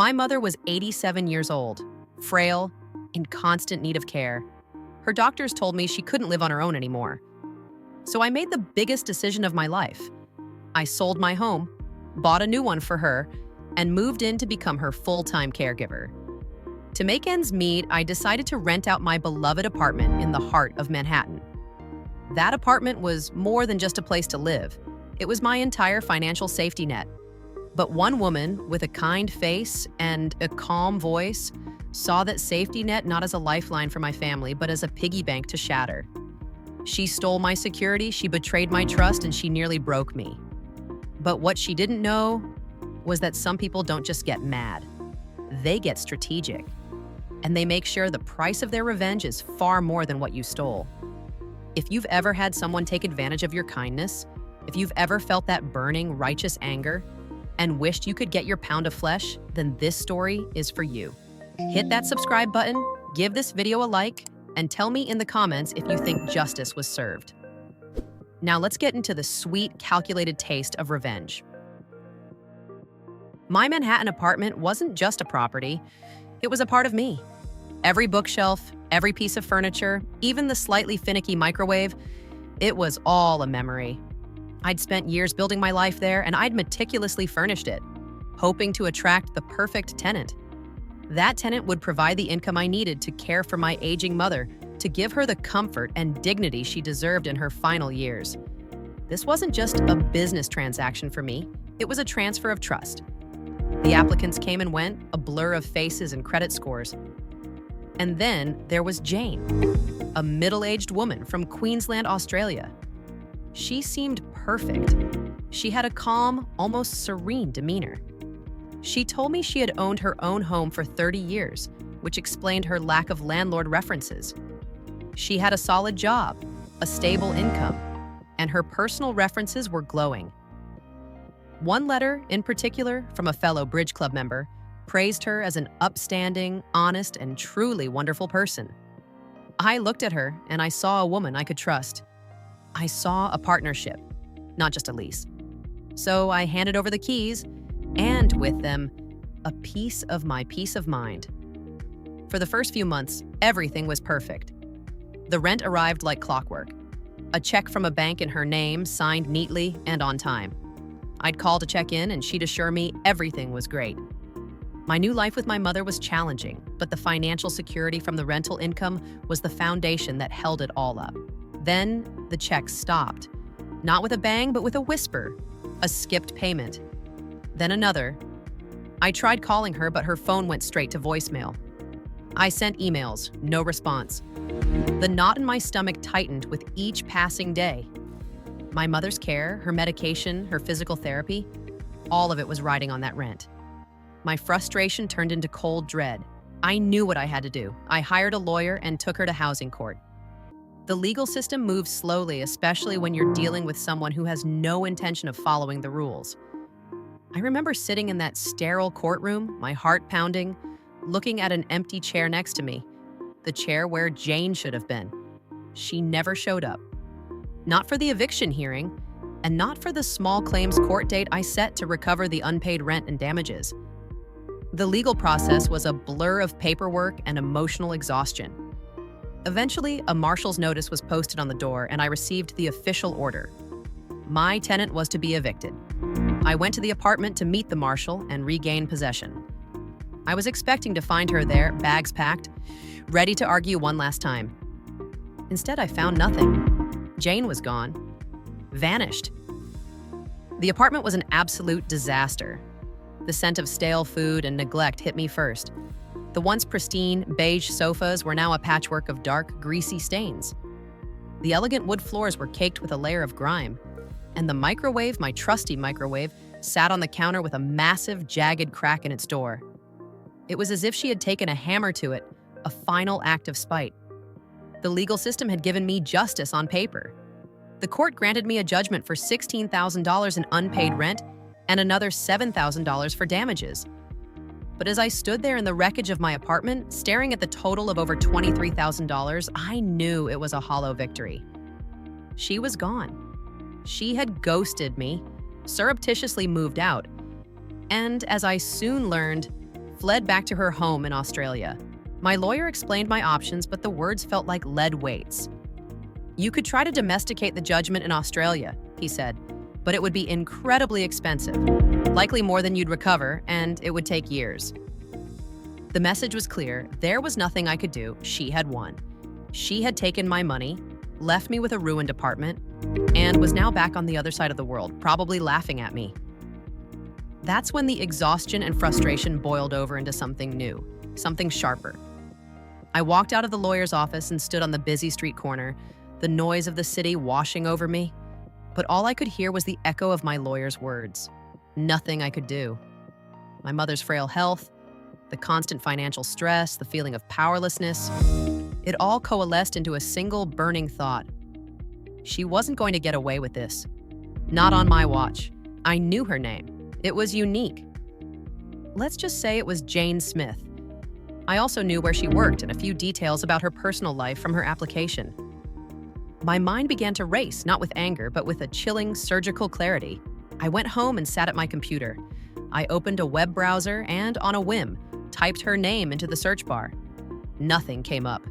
My mother was 87 years old, frail, in constant need of care. Her doctors told me she couldn't live on her own anymore. So I made the biggest decision of my life. I sold my home, bought a new one for her, and moved in to become her full-time caregiver. To make ends meet, I decided to rent out my beloved apartment in the heart of Manhattan. That apartment was more than just a place to live. It was my entire financial safety net. But one woman with a kind face and a calm voice saw that safety net not as a lifeline for my family, but as a piggy bank to shatter. She stole my security, she betrayed my trust, and she nearly broke me. But what she didn't know was that some people don't just get mad. They get strategic. And they make sure the price of their revenge is far more than what you stole. If you've ever had someone take advantage of your kindness, if you've ever felt that burning, righteous anger, and wished you could get your pound of flesh, then this story is for you. Hit that subscribe button, give this video a like, and tell me in the comments if you think justice was served. Now let's get into the sweet, calculated taste of revenge. My Manhattan apartment wasn't just a property, it was a part of me. Every bookshelf, every piece of furniture, even the slightly finicky microwave, it was all a memory. I'd spent years building my life there, and I'd meticulously furnished it, hoping to attract the perfect tenant. That tenant would provide the income I needed to care for my aging mother, to give her the comfort and dignity she deserved in her final years. This wasn't just a business transaction for me, it was a transfer of trust. The applicants came and went, a blur of faces and credit scores. And then there was Jane, a middle-aged woman from Queensland, Australia. She seemed perfect. She had a calm, almost serene demeanor. She told me she had owned her own home for 30 years, which explained her lack of landlord references. She had a solid job, a stable income, and her personal references were glowing. One letter, in particular, from a fellow Bridge Club member, praised her as an upstanding, honest, and truly wonderful person. I looked at her, and I saw a woman I could trust. I saw a partnership, not just a lease. So I handed over the keys, and with them, a piece of my peace of mind. For the first few months, everything was perfect. The rent arrived like clockwork. A check from a bank in her name, signed neatly and on time. I'd call to check in, and she'd assure me everything was great. My new life with my mother was challenging, but the financial security from the rental income was the foundation that held it all up. Then the check stopped. Not with a bang, but with a whisper. A skipped payment. Then another. I tried calling her, but her phone went straight to voicemail. I sent emails, no response. The knot in my stomach tightened with each passing day. My mother's care, her medication, her physical therapy, all of it was riding on that rent. My frustration turned into cold dread. I knew what I had to do. I hired a lawyer and took her to housing court. The legal system moves slowly, especially when you're dealing with someone who has no intention of following the rules. I remember sitting in that sterile courtroom, my heart pounding, looking at an empty chair next to me, the chair where Jane should have been. She never showed up. Not for the eviction hearing, and not for the small claims court date I set to recover the unpaid rent and damages. The legal process was a blur of paperwork and emotional exhaustion. Eventually, a marshal's notice was posted on the door, and I received the official order. My tenant was to be evicted. I went to the apartment to meet the marshal and regain possession. I was expecting to find her there, bags packed, ready to argue one last time. Instead, I found nothing. Jane was gone. Vanished. The apartment was an absolute disaster. The scent of stale food and neglect hit me first. The once pristine, beige sofas were now a patchwork of dark, greasy stains. The elegant wood floors were caked with a layer of grime, and the microwave, my trusty microwave, sat on the counter with a massive, jagged crack in its door. It was as if she had taken a hammer to it, a final act of spite. The legal system had given me justice on paper. The court granted me a judgment for $16,000 in unpaid rent and another $7,000 for damages. But as I stood there in the wreckage of my apartment, staring at the total of over $23,000, I knew it was a hollow victory. She was gone. She had ghosted me, surreptitiously moved out, and as I soon learned, fled back to her home in Australia. My lawyer explained my options, but the words felt like lead weights. "You could try to domesticate the judgment in Australia," he said, "but it would be incredibly expensive, likely more than you'd recover, and it would take years." The message was clear. There was nothing I could do. She had won. She had taken my money, left me with a ruined apartment, and was now back on the other side of the world, probably laughing at me. That's when the exhaustion and frustration boiled over into something new, something sharper. I walked out of the lawyer's office and stood on the busy street corner, the noise of the city washing over me. But all I could hear was the echo of my lawyer's words. Nothing I could do. My mother's frail health, the constant financial stress, the feeling of powerlessness, it all coalesced into a single burning thought. She wasn't going to get away with this. Not on my watch. I knew her name. It was unique. Let's just say it was Jane Smith. I also knew where she worked and a few details about her personal life from her application. My mind began to race, not with anger, but with a chilling, surgical clarity. I went home and sat at my computer. I opened a web browser and, on a whim, typed her name into the search bar. Nothing came up.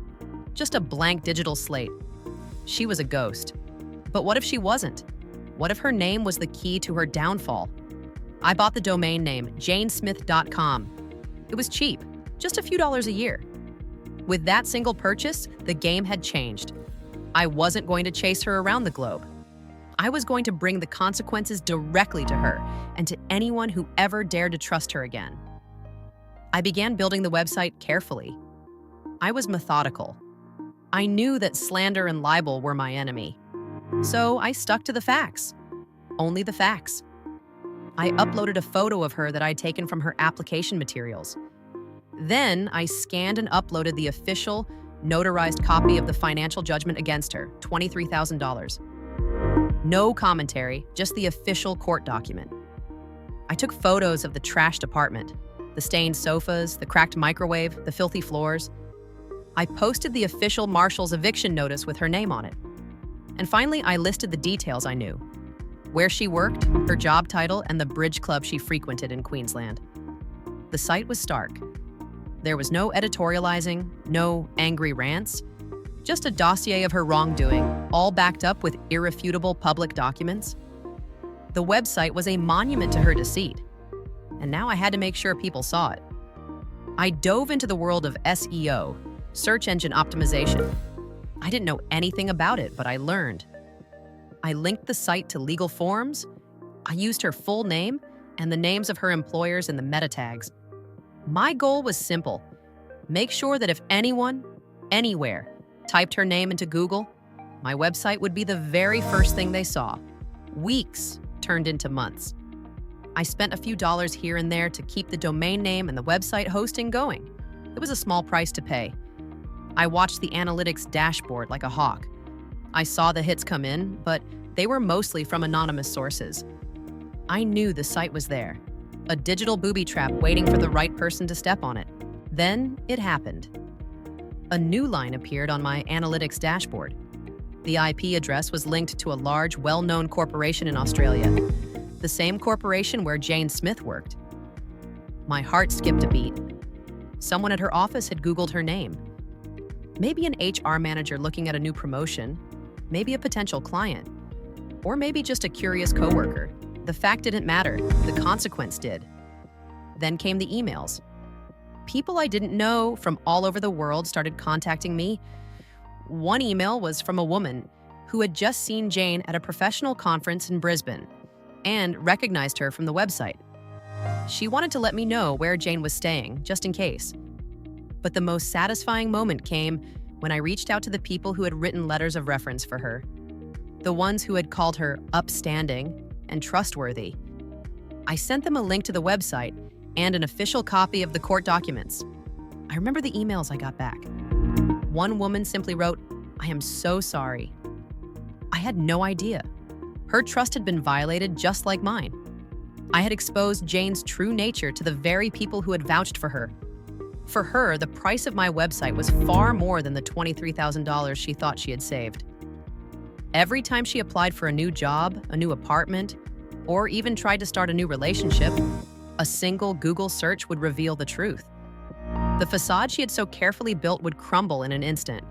Just a blank digital slate. She was a ghost. But what if she wasn't? What if her name was the key to her downfall? I bought the domain name janesmith.com. It was cheap, just a few dollars a year. With that single purchase, the game had changed. I wasn't going to chase her around the globe. I was going to bring the consequences directly to her and to anyone who ever dared to trust her again. I began building the website carefully. I was methodical. I knew that slander and libel were my enemy. So I stuck to the facts. Only the facts. I uploaded a photo of her that I'd taken from her application materials. Then I scanned and uploaded the official, notarized copy of the financial judgment against her, $23,000. No commentary, just the official court document. I took photos of the trashed apartment, the stained sofas, the cracked microwave, the filthy floors. I posted the official marshal's eviction notice with her name on it. And finally, I listed the details I knew. Where she worked, her job title, and the bridge club she frequented in Queensland. The site was stark. There was no editorializing, no angry rants, just a dossier of her wrongdoing, all backed up with irrefutable public documents. The website was a monument to her deceit, and now I had to make sure people saw it. I dove into the world of SEO, search engine optimization. I didn't know anything about it, but I learned. I linked the site to legal forms. I used her full name and the names of her employers in the meta tags. My goal was simple. Make sure that if anyone, anywhere, typed her name into Google, my website would be the very first thing they saw. Weeks turned into months. I spent a few dollars here and there to keep the domain name and the website hosting going. It was a small price to pay. I watched the analytics dashboard like a hawk. I saw the hits come in, but they were mostly from anonymous sources. I knew the site was there, a digital booby trap waiting for the right person to step on it. Then it happened. A new line appeared on my analytics dashboard. The IP address was linked to a large, well-known corporation in Australia, the same corporation where Jane Smith worked. My heart skipped a beat. Someone at her office had Googled her name. Maybe an HR manager looking at a new promotion, maybe a potential client, or maybe just a curious coworker. The fact didn't matter, the consequence did. Then came the emails. People I didn't know from all over the world started contacting me. One email was from a woman who had just seen Jane at a professional conference in Brisbane and recognized her from the website. She wanted to let me know where Jane was staying, just in case. But the most satisfying moment came when I reached out to the people who had written letters of reference for her, the ones who had called her upstanding and trustworthy. I sent them a link to the website and an official copy of the court documents. I remember the emails I got back. One woman simply wrote, "I am so sorry." I had no idea. Her trust had been violated just like mine. I had exposed Jane's true nature to the very people who had vouched for her. For her, the price of my website was far more than the $23,000 she thought she had saved. Every time she applied for a new job, a new apartment, or even tried to start a new relationship, A single Google search would reveal the truth. The facade she had so carefully built would crumble in an instant.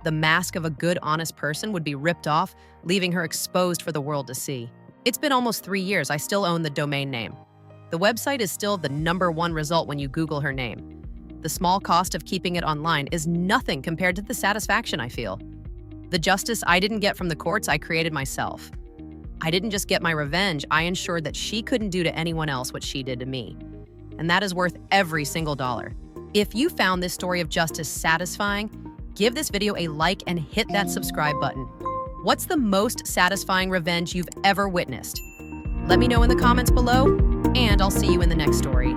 The mask of a good, honest person would be ripped off, leaving her exposed for the world to see. It's been almost 3 years. I still own the domain name. The website is still the #1 result when you Google her name. The small cost of keeping it online is nothing compared to the satisfaction I feel. The justice I didn't get from the courts, I created myself. I didn't just get my revenge, I ensured that she couldn't do to anyone else what she did to me. And that is worth every single dollar. If you found this story of justice satisfying, give this video a like and hit that subscribe button. What's the most satisfying revenge you've ever witnessed? Let me know in the comments below, and I'll see you in the next story.